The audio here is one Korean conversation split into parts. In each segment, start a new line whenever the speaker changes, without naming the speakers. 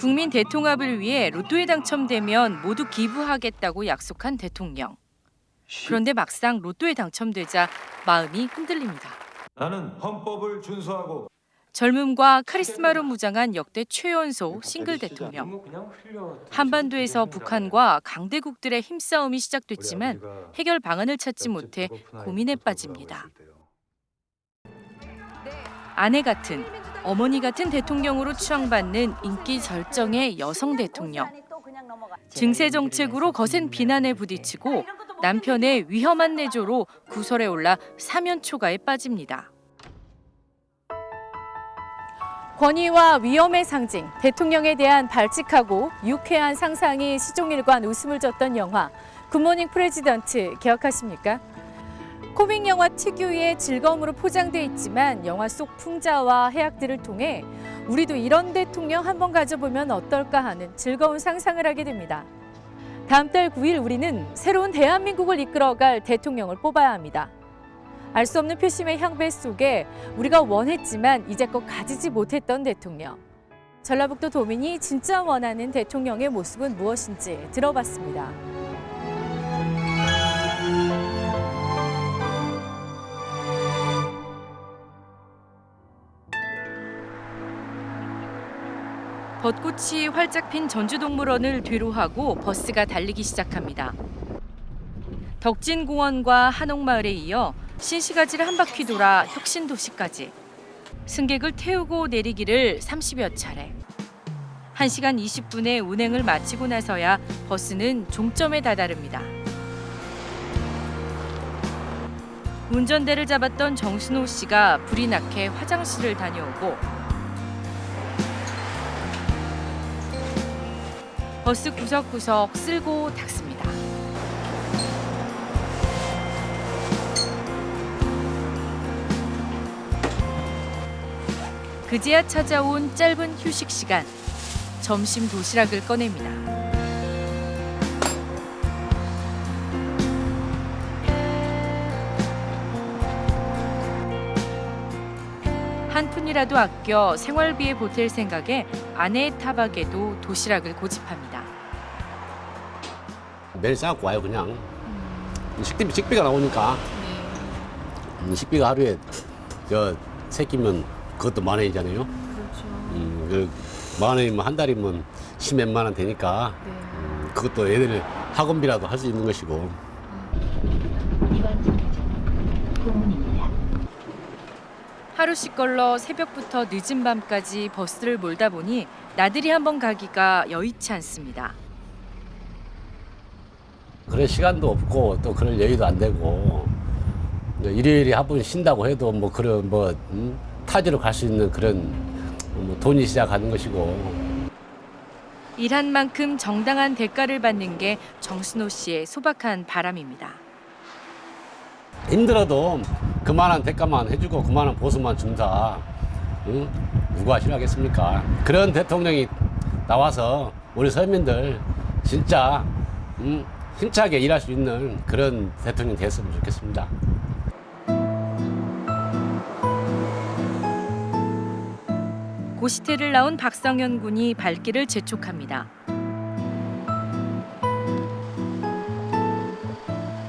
국민 대통합을 위해 로또에 당첨되면 모두 기부하겠다고 약속한 대통령. 그런데 막상 로또에 당첨되자 마음이 흔들립니다.
나는 헌법을 준수하고
젊음과 카리스마로 무장한 역대 최연소 싱글 대통령. 한반도에서 북한과 강대국들의 힘싸움이 시작됐지만 해결 방안을 찾지 못해 고민에 빠집니다. 아내 같은, 어머니 같은 대통령으로 추앙받는 인기 절정의 여성 대통령. 증세 정책으로 거센 비난에 부딪히고 남편의 위험한 내조로 구설에 올라 사면 초가에 빠집니다. 권위와 위엄의 상징, 대통령에 대한 발칙하고 유쾌한 상상이 시종일관 웃음을 줬던 영화 굿모닝 프레지던트 기억하십니까? 코믹 영화 특유의 즐거움으로 포장돼 있지만 영화 속 풍자와 해악들을 통해 우리도 이런 대통령 한번 가져보면 어떨까 하는 즐거운 상상을 하게 됩니다. 다음 달 9일 우리는 새로운 대한민국을 이끌어갈 대통령을 뽑아야 합니다. 알 수 없는 표심의 향배 속에 우리가 원했지만 이제껏 가지지 못했던 대통령. 전라북도 도민이 진짜 원하는 대통령의 모습은 무엇인지 들어봤습니다. 벚꽃이 활짝 핀 전주동물원을 뒤로하고 버스가 달리기 시작합니다. 덕진공원과 한옥마을에 이어 신시가지를 한 바퀴 돌아 혁신도시까지 승객을 태우고 내리기를 30여 차례. 1시간 20분의 운행을 마치고 나서야 버스는 종점에 다다릅니다. 운전대를 잡았던 정순호 씨가 불이 나게 화장실을 다녀오고 버스 구석구석 쓸고 닦습니다. 그제야 찾아온 짧은 휴식 시간. 점심 도시락을 꺼냅니다. 한 푼이라도 아껴 생활비에 보탤 생각에 아내의 타박에도 도시락을 고집합니다.
매일 싸갖고 와요 그냥. 식비가 나오니까. 식비가 하루에 세 끼면 그것도 10,000원이잖아요. 그렇죠. 10,000원이면 한 달이면 10몇만 원 되니까 그것도 애들 학원비라도 할 수 있는 것이고.
이번 정류장은 고문입니다.
하루씩 걸러 새벽부터 늦은 밤까지 버스를 몰다 보니 나들이 한번 가기가 여의치 않습니다.
그럴 시간도 없고 또 그럴 여유도 안 되고 일요일에 한 번 쉰다고 해도 뭐 그런 타지로 갈 수 있는 그런 돈이 시작하는 것이고.
일한 만큼 정당한 대가를 받는 게 정순호 씨의 소박한 바람입니다.
힘들어도 그만한 대가만 해주고 그만한 보수만 준다. 누가 싫어하겠습니까? 그런 대통령이 나와서 우리 서민들 진짜 힘차게 일할 수 있는 그런 대통령이 됐으면 좋겠습니다.
고시태를 나온 박성현 군이 발길을 재촉합니다.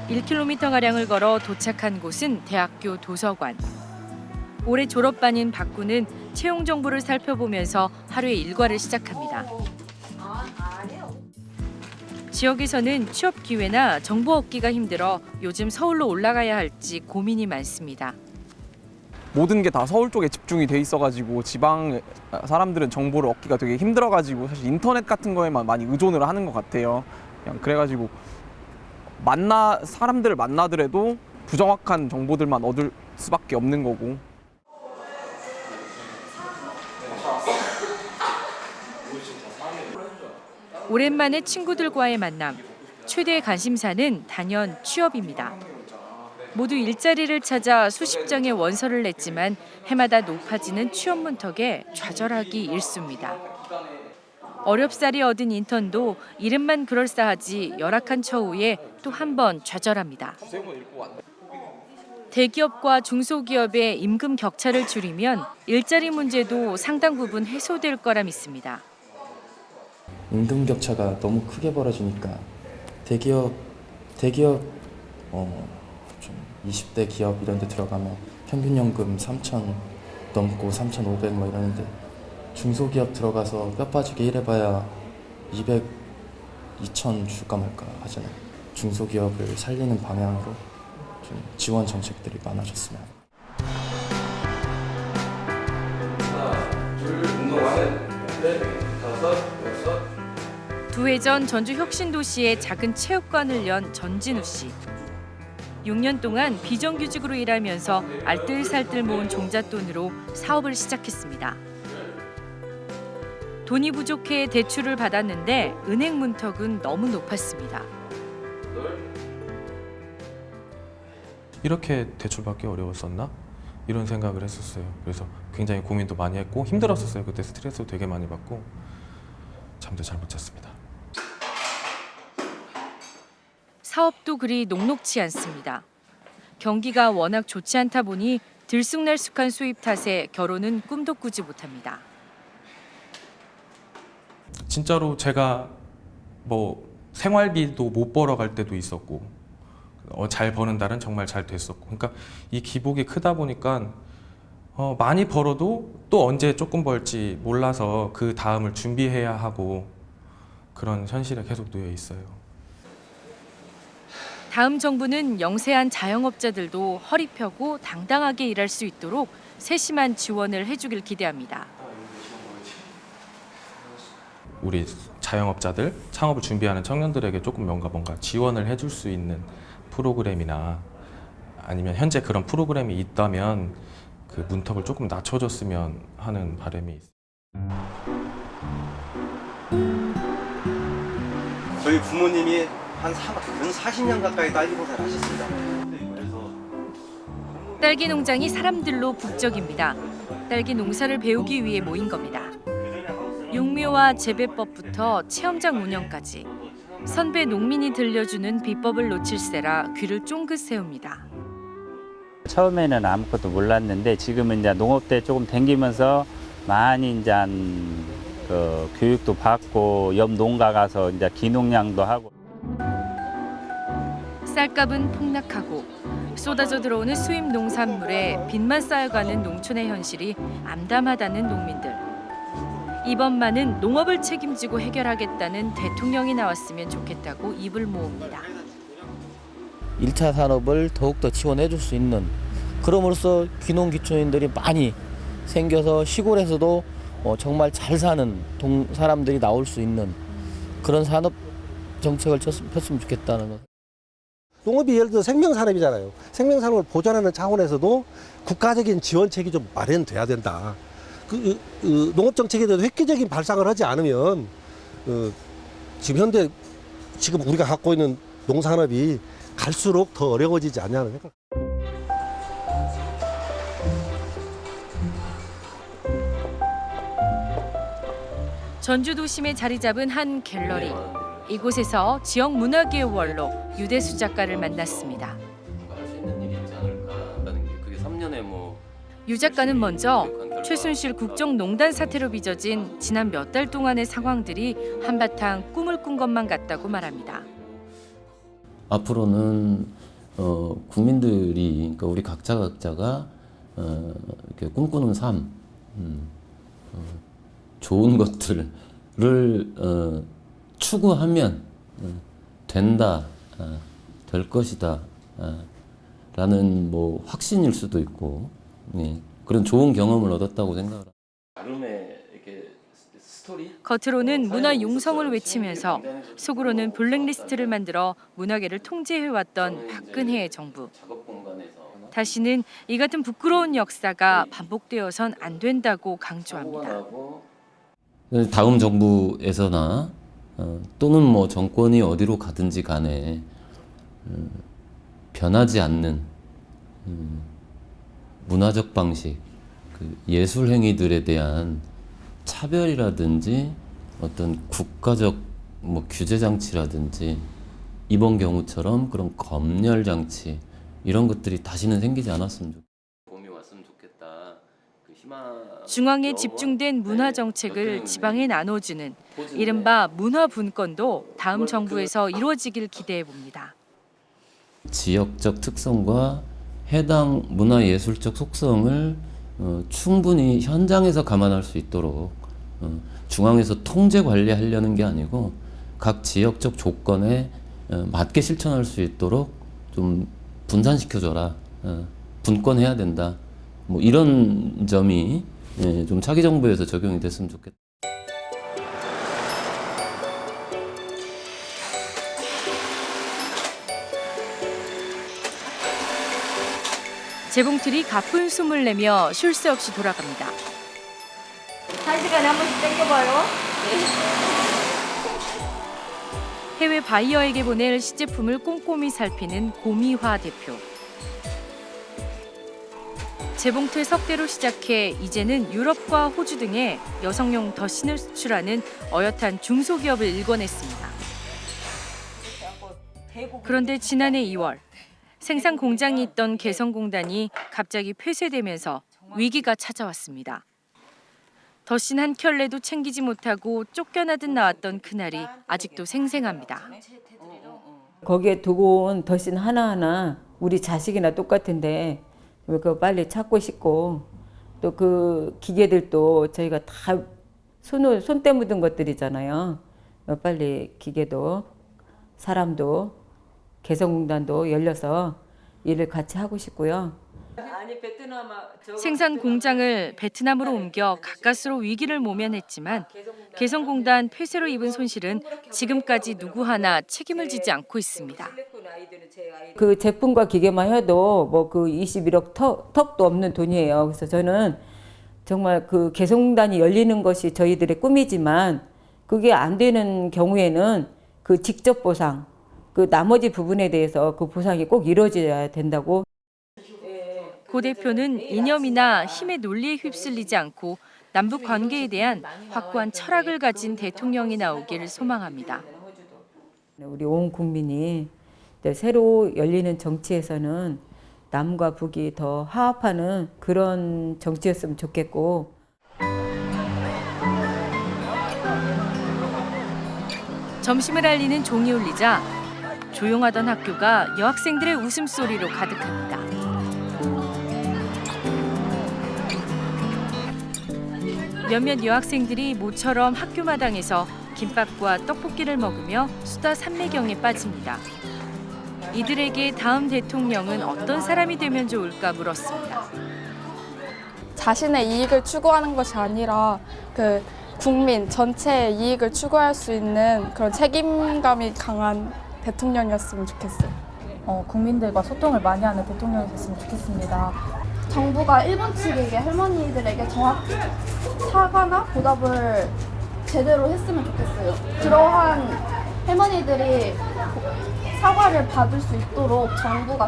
1km가량을 걸어 도착한 곳은 대학교 도서관. 올해 졸업반인 박 군은 채용 정보를 살펴보면서 하루의 일과를 시작합니다. 지역에서는 취업 기회나 정보 얻기가 힘들어 요즘 서울로 올라가야 할지 고민이 많습니다.
모든 게 다 서울 쪽에 집중이 돼 있어가지고 지방 사람들은 정보를 얻기가 되게 힘들어가지고 사실 인터넷 같은 거에만 많이 의존을 하는 것 같아요. 그냥 그래가지고 사람들을 만나더라도 부정확한 정보들만 얻을 수밖에 없는 거고.
오랜만에 친구들과의 만남. 최대의 관심사는 단연 취업입니다. 모두 일자리를 찾아 수십 장의 원서를 냈지만 해마다 높아지는 취업 문턱에 좌절하기 일쑤입니다. 어렵사리 얻은 인턴도 이름만 그럴싸하지 열악한 처우에 또 한 번 좌절합니다. 대기업과 중소기업의 임금 격차를 줄이면 일자리 문제도 상당 부분 해소될 거라 믿습니다.
임금 격차가 너무 크게 벌어지니까 대기업 좀 20대 기업 이런 데 들어가면 평균 연금 3,000 넘고 3,500 뭐 이러는데 중소기업 들어가서 뼈 빠지게 일해봐야 200, 2,000 줄까 말까 하잖아요. 중소기업을 살리는 방향으로 좀 지원 정책들이 많아졌으면 합니다.
두 해 전 전주 혁신도시에 작은 체육관을 연 전진우 씨. 6년 동안 비정규직으로 일하면서 알뜰살뜰 모은 종잣돈으로 사업을 시작했습니다. 돈이 부족해 대출을 받았는데 은행 문턱은 너무 높았습니다.
이렇게 대출받기 어려웠었나? 이런 생각을 했었어요. 그래서 굉장히 고민도 많이 했고 힘들었었어요. 그때 스트레스도 되게 많이 받고 잠도 잘 못 잤습니다.
사업도 그리 녹록지 않습니다. 경기가 워낙 좋지 않다 보니 들쑥날쑥한 수입 탓에 결혼은 꿈도 꾸지 못합니다.
진짜로 제가 뭐 생활비도 못 벌어갈 때도 있었고 잘 버는 달은 정말 잘 됐었고 그러니까 이 기복이 크다 보니까 많이 벌어도 또 언제 조금 벌지 몰라서 그 다음을 준비해야 하고 그런 현실에 계속 놓여 있어요.
다음 정부는 영세한 자영업자들도 허리 펴고 당당하게 일할 수 있도록 세심한 지원을 해주길 기대합니다.
우리 자영업자들, 창업을 준비하는 청년들에게 조금 뭔가 지원을 해줄 수 있는 프로그램이나 아니면 현재 그런 프로그램이 있다면 그 문턱을 조금 낮춰줬으면 하는 바람이 있습니다.
저희 부모님이 한 40년 가까이 딸기 농사를 하셨습니다.
딸기 농장이 사람들로 북적입니다. 딸기 농사를 배우기 위해 모인 겁니다. 육묘와 재배법부터 체험장 운영까지 선배 농민이 들려주는 비법을 놓칠세라 귀를 쫑긋 세웁니다.
처음에는 아무것도 몰랐는데 지금은 이제 농업대 조금 댕기면서 많이 이제 그 교육도 받고 옆 농가 가서 이제 기농량도 하고.
쌀값은 폭락하고 쏟아져 들어오는 수입 농산물에 빚만 쌓여가는 농촌의 현실이 암담하다는 농민들. 이번만은 농업을 책임지고 해결하겠다는 대통령이 나왔으면 좋겠다고 입을 모읍니다.
1차 산업을 더욱더 지원해 줄 수 있는 그럼으로써 귀농귀촌인들이 많이 생겨서 시골에서도 정말 잘 사는 사람들이 나올 수 있는 그런 산업 정책을 폈으면 좋겠다는 것.
농업이 예를 들어 생명산업이잖아요. 생명산업을 보존하는 차원에서도 국가적인 지원책이 좀 마련돼야 된다. 농업정책에 대해서 획기적인 발상을 하지 않으면 지금 우리가 갖고 있는 농산업이 갈수록 더 어려워지지 않냐는 생각.
전주 도심에 자리 잡은 한 갤러리. 이곳에서 지역 문화계의 원로 유대수 작가를 만났습니다. 유 작가는 먼저 최순실 국정농단 사태로 빚어진 지난 몇 달 동안의 상황들이 한바탕 꿈을 꾼 것만 같다고 말합니다.
앞으로는 국민들이 그러니까 우리 각자가 이렇게 꿈꾸는 삶, 좋은 것들을 추구하면 된다, 될 것이다 라는 뭐 확신일 수도 있고 그런 좋은 경험을 얻었다고 생각을 합니다.
겉으로는 문화 융성을 외치면서 속으로는 블랙리스트를 만들어 문화계를 통제해왔던 박근혜의 정부. 다시는 이 같은 부끄러운 역사가 반복되어선 안 된다고 강조합니다.
다음 정부에서나 또는 뭐 정권이 어디로 가든지 간에 변하지 않는 문화적 방식, 그 예술 행위들에 대한 차별이라든지 어떤 국가적 뭐 규제 장치라든지 이번 경우처럼 그런 검열 장치 이런 것들이 다시는 생기지 않았으면 좋겠다. 봄이 왔으면 좋겠다.
중앙에 집중된 문화 정책을 지방에 나눠주는 이른바 문화 분권도 다음 정부에서 이루어지길 기대해 봅니다.
지역적 특성과 해당 문화예술적 속성을 충분히 현장에서 감안할 수 있도록 중앙에서 통제 관리하려는 게 아니고 각 지역적 조건에 맞게 실천할 수 있도록 좀 분산시켜줘라, 분권해야 된다. 뭐 이런 점이 좀 차기 정부에서 적용이 됐으면 좋겠다.
재봉틀이 가쁜 숨을 내며 쉴 새 없이 돌아갑니다.
1시간에 한 번씩 땡겨봐요.
해외 바이어에게 보낼 시제품을 꼼꼼히 살피는 고미화 대표. 재봉틀 석대로 시작해 이제는 유럽과 호주 등에 여성용 덧신을 수출하는 어엿한 중소기업을 일궈냈습니다. 그런데 지난해 2월 생산 공장이 있던 개성공단이 갑자기 폐쇄되면서 위기가 찾아왔습니다. 덧신 한 켤레도 챙기지 못하고 쫓겨나듯 나왔던 그날이 아직도 생생합니다.
거기에 두고 온 덧신 하나하나 우리 자식이나 똑같은데 그거 빨리 찾고 싶고 또 그 기계들도 저희가 다 손때 묻은 것들이잖아요. 빨리 기계도 사람도 개성공단도 열려서 일을 같이 하고 싶고요.
생산 공장을 베트남으로 옮겨 가까스로 위기를 모면했지만 개성공단 폐쇄로 입은 손실은 지금까지 누구 하나 책임을 지지 않고 있습니다.
그 제품과 기계만 해도 뭐 그 21억 턱도 없는 돈이에요. 그래서 저는 정말 그 개성공단이 열리는 것이 저희들의 꿈이지만 그게 안 되는 경우에는 그 직접 보상, 그 나머지 부분에 대해서 그 보상이 꼭 이루어져야 된다고.
고 대표는 이념이나 힘의 논리에 휩쓸리지 않고 남북 관계에 대한 확고한 철학을 가진 대통령이 나오기를 소망합니다.
우리 온 국민이 새로 열리는 정치에서는 남과 북이 더 화합하는 그런 정치였으면 좋겠고.
점심을 알리는 종이 울리자 조용하던 학교가 여학생들의 웃음소리로 가득합니다. 몇몇 여학생들이 모처럼 학교 마당에서 김밥과 떡볶이를 먹으며 수다 산매경에 빠집니다. 이들에게 다음 대통령은 어떤 사람이 되면 좋을까 물었습니다.
자신의 이익을 추구하는 것이 아니라 그 국민 전체의 이익을 추구할 수 있는 그런 책임감이 강한 대통령이었으면 좋겠어요.
국민들과 소통을 많이 하는 대통령이 됐으면 좋겠습니다.
정부가 일본 측에게 할머니들에게 정확히 사과나 보답을 제대로 했으면 좋겠어요. 그러한 할머니들이 사과를 받을 수 있도록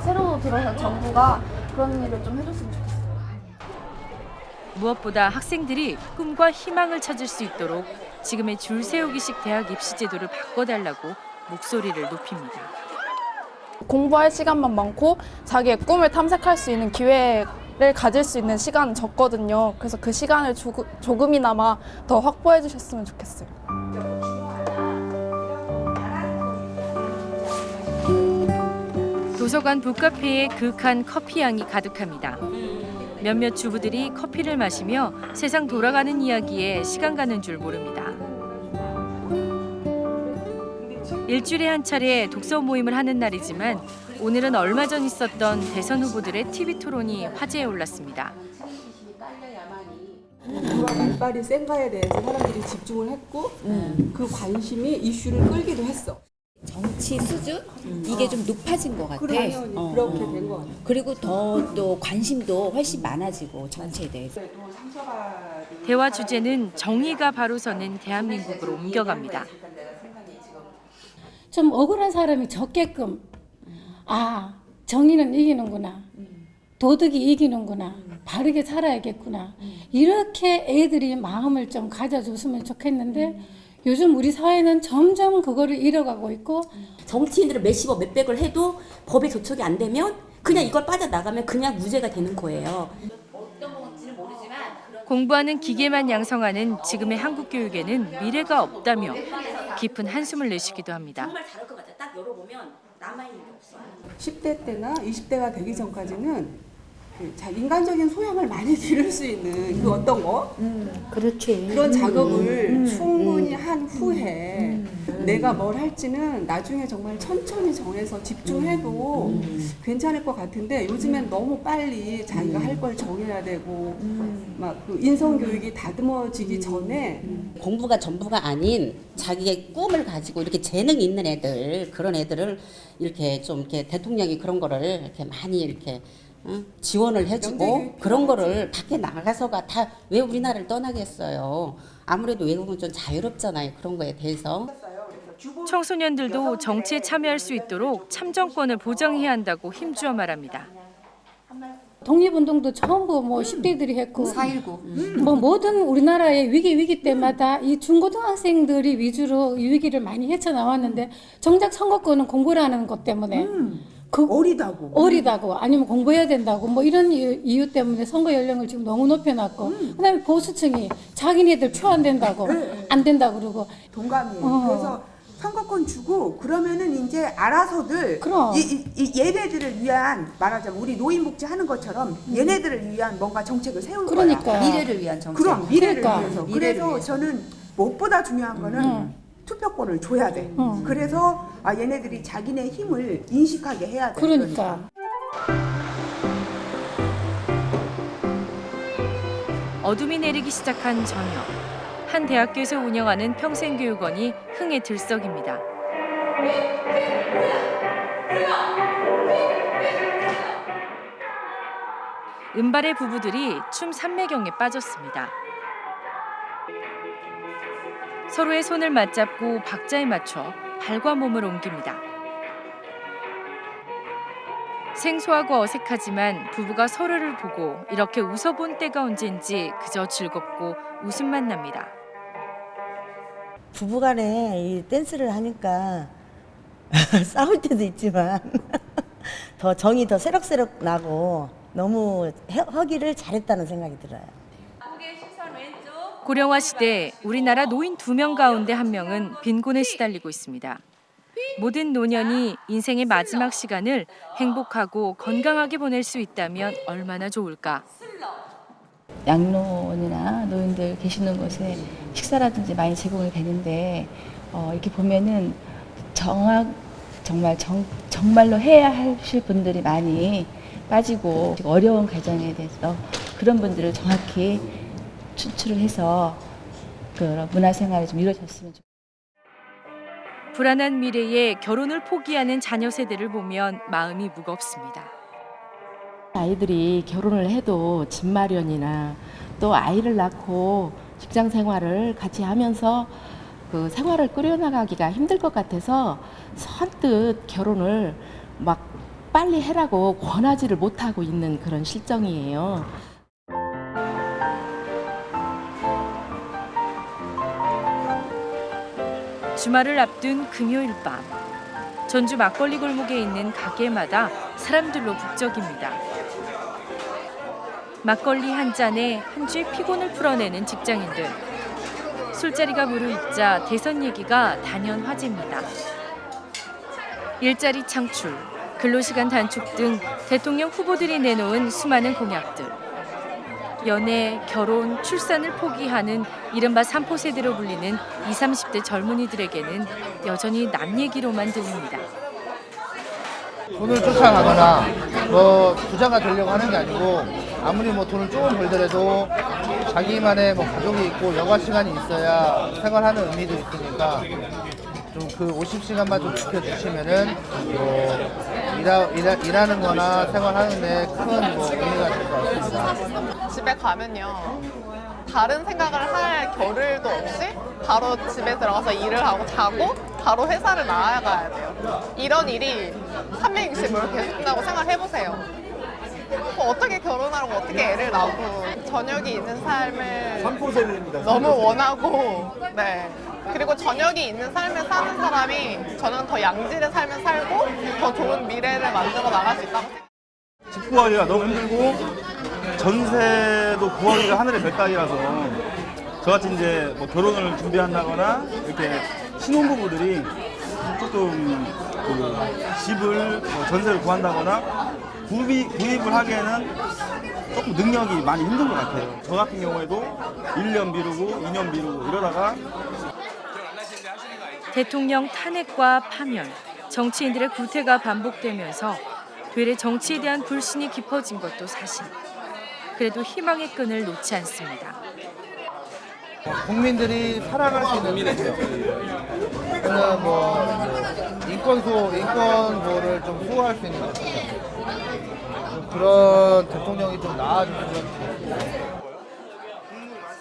새로 들어선 정부가 그런 일을 좀 해줬으면 좋겠어요.
무엇보다 학생들이 꿈과 희망을 찾을 수 있도록 지금의 줄 세우기식 대학 입시 제도를 바꿔달라고 목소리를 높입니다.
공부할 시간만 많고 자기의 꿈을 탐색할 수 있는 기회를 가질 수 있는 시간은 적거든요. 그래서 그 시간을 조금이나마 더 확보해 주셨으면 좋겠어요.
도서관 북카페에 그윽한 커피 향이 가득합니다. 몇몇 주부들이 커피를 마시며 세상 돌아가는 이야기에 시간 가는 줄 모릅니다. 일주일에 한 차례 독서 모임을 하는 날이지만 오늘은 얼마 전 있었던 대선 후보들의 TV 토론이 화제에 올랐습니다.
누가 이빨이 센가에 대해서 사람들이 집중을 했고 그 관심이 이슈를 끌기도 했어.
정치 수준 이게 좀 높아진 것 같아.
그렇게 된 것 같아.
그리고 또 관심도 훨씬 많아지고 정치에 대해서.
대화 주제는 정의가 바로 서는 대한민국으로 옮겨갑니다.
좀 억울한 사람이 적게끔 정의는 이기는구나. 도덕이 이기는구나. 바르게 살아야겠구나. 이렇게 애들이 마음을 좀 가져줬으면 좋겠는데 요즘 우리 사회는 점점 그거를 잃어가고 있고
정치인들은 몇십억 몇백을 해도 법에 도척이 안 되면 그냥 이걸 빠져나가면 그냥 무죄가 되는 거예요.
어떤 건지는 모르지만
공부하는 기계만 양성하는 지금의 한국 교육에는 미래가 없다며 깊은 한숨을 내쉬기도 합니다.
정말 다를 것 같아. 딱 열어보면 남아있는 게 없어요.
10대 때나 20대가 되기 전까지는 인간적인 소양을 많이 기를 수 있는 그 어떤 거?
그렇지.
그런 작업을 충분히 한 후에 내가 뭘 할지는 나중에 정말 천천히 정해서 집중해도 괜찮을 것 같은데 요즘엔 너무 빨리 자기가 할 걸 정해야 되고 막 그 인성교육이 다듬어지기 전에
공부가 전부가 아닌 자기의 꿈을 가지고 이렇게 재능 있는 애들, 그런 애들을 이렇게 좀 이렇게 대통령이 그런 거를 이렇게 많이 이렇게 지원을 해주고 그런 거를 밖에 나가서가 다 왜 우리나라를 떠나겠어요. 아무래도 외국은 좀 자유롭잖아요. 그런 거에 대해서.
청소년들도 정치에 참여할 수 있도록 참정권을 보장해야 한다고 힘주어 말합니다.
독립운동도 전부 뭐 10대들이 했고
4.19
뭐 모든 우리나라의 위기 때마다 이 중고등학생들이 위주로 이 위기를 많이 헤쳐나왔는데 정작 선거권은 공부라는 것 때문에 어리다고 아니면 공부해야 된다고 뭐 이런 이유 때문에 선거 연령을 지금 너무 높여놨고 그다음에 보수층이 자기네들 표 안 된다고 안 된다고 그러고
동감이에요. 그래서 선거권 주고 그러면은 이제 알아서들 얘네들을 위한 말하자면 우리 노인복지 하는 것처럼 얘네들을 위한 뭔가 정책을 세울 거야.
미래를 위한 정책.
그럼 미래를 위해서.
미래를
그래서
위해서.
저는 무엇보다 중요한 거는 투표권을 줘야 돼. 그래서 얘네들이 자기네 힘을 인식하게 해야 돼.
그러니까.
어둠이 내리기 시작한 저녁. 한 대학교에서 운영하는 평생교육원이 흥에 들썩입니다. 은발의 부부들이 춤 삼매경에 빠졌습니다. 서로의 손을 맞잡고 박자에 맞춰 발과 몸을 옮깁니다. 생소하고 어색하지만 부부가 서로를 보고 이렇게 웃어본 때가 언젠지 그저 즐겁고 웃음만 납니다.
부부간에 이 댄스를 하니까 싸울 때도 있지만 더 정이 더 새록새록 나고 너무 하기를 잘했다는 생각이 들어요.
고령화 시대 우리나라 노인 2명 가운데 1명은 빈곤에 시달리고 있습니다. 모든 노년이 인생의 마지막 시간을 행복하고 건강하게 보낼 수 있다면 얼마나 좋을까.
양로원이나 노인들 계시는 곳에 식사라든지 많이 제공이 되는데 이렇게 보면은 정말로 해야 하실 분들이 많이 빠지고 어려운 가정에 대해서 그런 분들을 정확히 추출을 해서 그 문화생활이 좀 이루어졌으면 좋겠습니다.
불안한 미래에 결혼을 포기하는 자녀 세대를 보면 마음이 무겁습니다.
아이들이 결혼을 해도 집 마련이나 또 아이를 낳고 직장 생활을 같이 하면서 그 생활을 꾸려나가기가 힘들 것 같아서 선뜻 결혼을 막 빨리 해라고 권하지를 못하고 있는 그런 실정이에요.
주말을 앞둔 금요일 밤. 전주 막걸리 골목에 있는 가게마다 사람들로 북적입니다. 막걸리 한 잔에 한 주의 피곤을 풀어내는 직장인들. 술자리가 무르익자 대선 얘기가 단연 화제입니다. 일자리 창출, 근로시간 단축 등 대통령 후보들이 내놓은 수많은 공약들. 연애, 결혼, 출산을 포기하는 이른바 3포 세대로 불리는 20, 30대 젊은이들에게는 여전히 남 얘기로만 들립니다.
돈을 쫓아가거나 뭐 부자가 되려고 하는 게 아니고 아무리 뭐 돈을 조금 벌더라도 자기만의 뭐 가족이 있고 여가 시간이 있어야 생활하는 의미도 있으니까 좀 그 50시간만 좀 지켜주시면은 뭐 일하는 거나 생활하는 데 큰 뭐 의미가 될 것 같습니다.
집에 가면요. 다른 생각을 할 겨를도 없이 바로 집에 들어가서 일을 하고 자고 바로 회사를 나가야 돼요. 이런 일이 365일 계속 된다고 생각해보세요. 어떻게 결혼하고 어떻게 애를 낳고 저녁이 있는 삶을 너무 원하고 그리고 저녁이 있는 삶을 사는 사람이 저는 더 양질의 삶을 살고 더 좋은 미래를 만들어 나갈 수 있다고 생각해요.
집 구하기가 너무 힘들고
전세도 구하기가 하늘의 별따기라서 저같이 이제 뭐 결혼을 준비한다거나 이렇게 신혼부부들이 조금 그 집을 뭐 전세를 구한다거나 구입을 하기에는 조금 능력이 많이 힘든 것 같아요. 저 같은 경우에도 1년 미루고 2년 미루고 이러다가
대통령 탄핵과 파면, 정치인들의 구태가 반복되면서 되레 정치에 대한 불신이 깊어진 것도 사실. 그래도 희망의 끈을 놓지 않습니다.
국민들이 살아갈 수 있는 그냥 뭐 인권보호를 좀 수호할 수 있는 그런 대통령이 좀 나아졌으면 좋겠어요.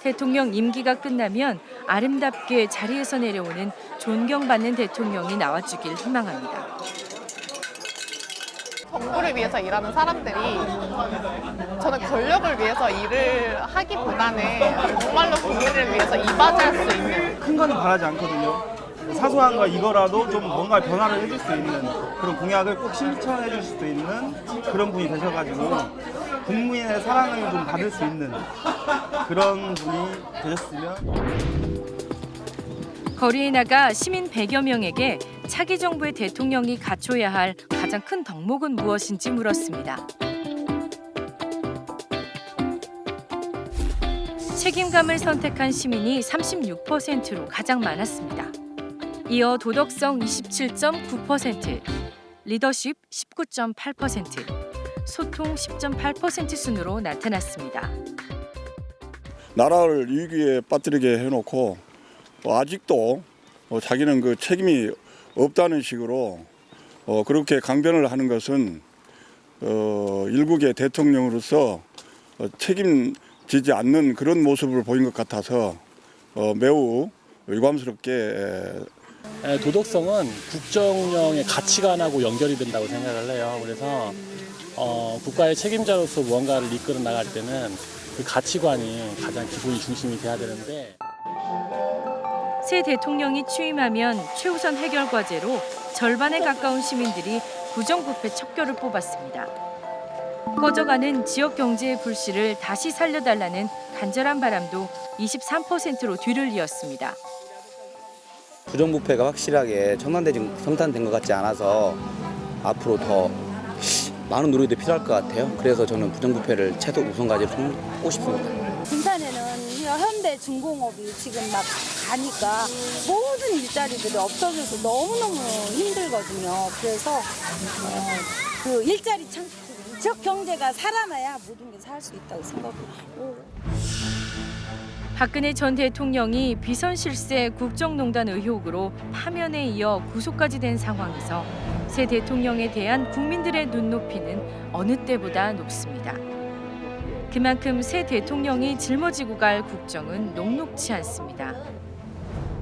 대통령 임기가 끝나면 아름답게 자리에서 내려오는 존경받는 대통령이 나와주길 희망합니다.
정부를 위해서 일하는 사람들이 저는 권력을 위해서 일을 하기보다는 정말로 국민을 위해서 이바지할 수 있는
큰 거는 바라지 않거든요. 사소한 거 이거라도 좀 뭔가 변화를 해줄 수 있는 그런 공약을 꼭 실천해 줄 수도 있는 그런 분이 되셔가지고 국민의 사랑을 좀 받을 수 있는 그런 분이 되셨으면.
거리에 나가 시민 100여 명에게 차기 정부의 대통령이 갖춰야 할 가장 큰 덕목은 무엇인지 물었습니다. 책임감을 선택한 시민이 36%로 가장 많았습니다. 이어 도덕성 27.9%, 리더십 19.8%, 소통 10.8% 순으로 나타났습니다.
나라를 위기에 빠뜨리게 해놓고 아직도 자기는 그 책임이 없다는 식으로 그렇게 강변을 하는 것은 일국의 대통령으로서 책임지지 않는 그런 모습을 보인 것 같아서 매우 유감스럽게.
도덕성은 국정령의 가치관하고 연결이 된다고 생각을 해요. 그래서 국가의 책임자로서 무언가를 이끌어 나갈 때는 그 가치관이 가장 기본이 중심이 돼야 되는데.
새 대통령이 취임하면 최우선 해결 과제로 절반에 가까운 시민들이 부정부패 척결을 뽑았습니다. 꺼져가는 지역 경제의 불씨를 다시 살려달라는 간절한 바람도 23%로 뒤를 이었습니다.
부정부패가 확실하게 청산된 것 같지 않아서 앞으로 더 많은 노력이 필요할 것 같아요. 그래서 저는 부정부패를 최소 우선과제로 꼽고 싶습니다.
군산에는 현대 중공업이 지금 막 가니까 모든 일자리들이 없어져서 너무너무 힘들거든요. 그래서 그 일자리 지역 경제가 살아나야 모든 게 살 수 있다고 생각해요.
박근혜 전 대통령이 비선 실세 국정농단 의혹으로 파면에 이어 구속까지 된 상황에서 새 대통령에 대한 국민들의 눈높이는 어느 때보다 높습니다. 그만큼 새 대통령이 짊어지고 갈 국정은 녹록지 않습니다.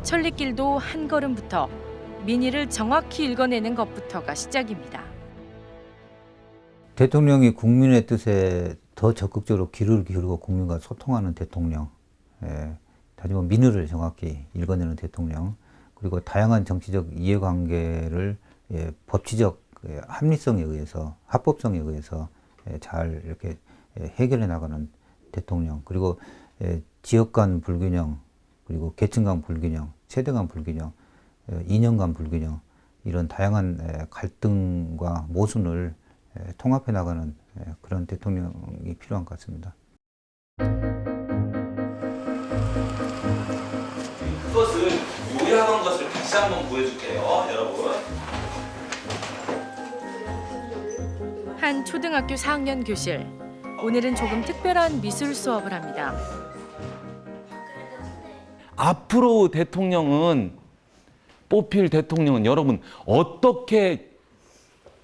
천리길도 한 걸음부터 민의를 정확히 읽어내는 것부터가 시작입니다.
대통령이 국민의 뜻에 더 적극적으로 귀를 기울이고 국민과 소통하는 대통령, 다시 민의를 정확히 읽어내는 대통령, 그리고 다양한 정치적 이해관계를 법치적 합리성에 의해서, 합법성에 의해서 잘 이렇게 해결해 나가는 대통령, 그리고 지역 간 불균형, 그리고 계층 간 불균형, 세대 간 불균형, 이념 간 불균형, 이런 다양한 갈등과 모순을 통합해 나가는 그런 대통령이 필요한 것 같습니다.
그것을 요약한 것을 다시 한번 보여줄게요, 여러분.
한 초등학교 4학년 교실. 오늘은 조금 특별한 미술 수업을 합니다.
앞으로 뽑힐 대통령은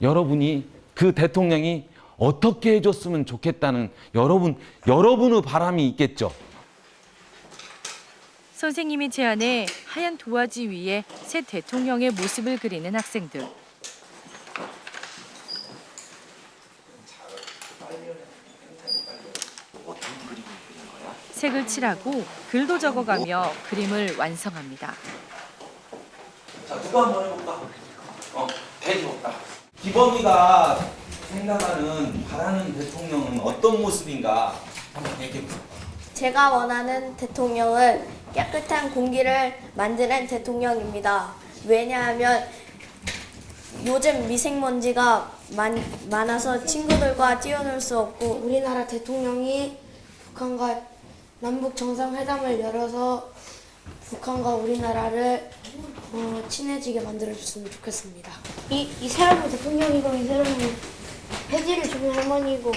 여러분이 그 대통령이 어떻게 해줬으면 좋겠다는 여러분의 바람이 있겠죠.
선생님이 제안해 하얀 도화지 위에 새 대통령의 모습을 그리는 학생들. 색을 칠하고 글도 적어가며 그림을 완성합니다.
자, 누가 한번 해볼까? 대기 볼까? 기범이가
생각하는 바라는 대통령은 어떤 모습인가 한번 얘기해 보세요.
제가 원하는 대통령은 깨끗한 공기를 만드는 대통령입니다. 왜냐하면 요즘 미세먼지가 많아서 친구들과 뛰어놀 수 없고, 우리나라 대통령이 북한과 남북 정상회담을 열어서 북한과 우리나라를 친해지게 만들어줬으면 좋겠습니다. 이 사람은 대통령이고 이 사람은 폐지를 주는 할머니고,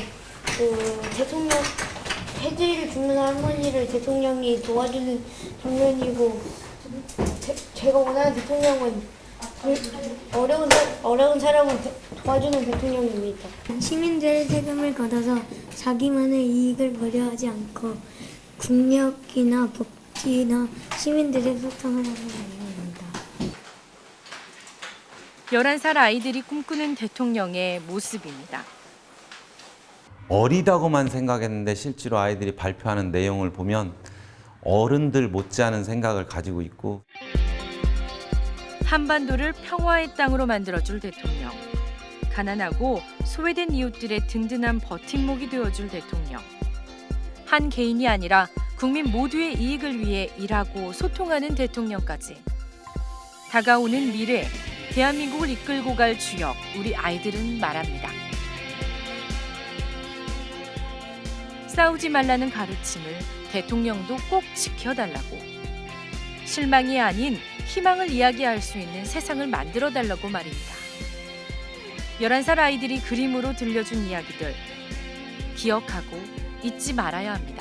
대통령 폐지를 주는 할머니를 대통령이 도와주는 장면이고, 제가 원하는 대통령은 어려운 사람을 도와주는 대통령입니다.
시민들의 세금을 걷어서 자기만의 이익을 고려하지 않고 국력이나 복지나 시민들의 소통을 하는 내용입니다.
11살 아이들이 꿈꾸는 대통령의 모습입니다.
어리다고만 생각했는데 실제로 아이들이 발표하는 내용을 보면 어른들 못지않은 생각을 가지고 있고,
한반도를 평화의 땅으로 만들어줄 대통령, 가난하고 소외된 이웃들의 든든한 버팀목이 되어줄 대통령, 한 개인이 아니라 국민 모두의 이익을 위해 일하고 소통하는 대통령까지. 다가오는 미래, 대한민국을 이끌고 갈 주역, 우리 아이들은 말합니다. 싸우지 말라는 가르침을 대통령도 꼭 지켜달라고. 실망이 아닌 희망을 이야기할 수 있는 세상을 만들어달라고 말입니다. 11살 아이들이 그림으로 들려준 이야기들, 기억하고 잊지 말아야 합니다.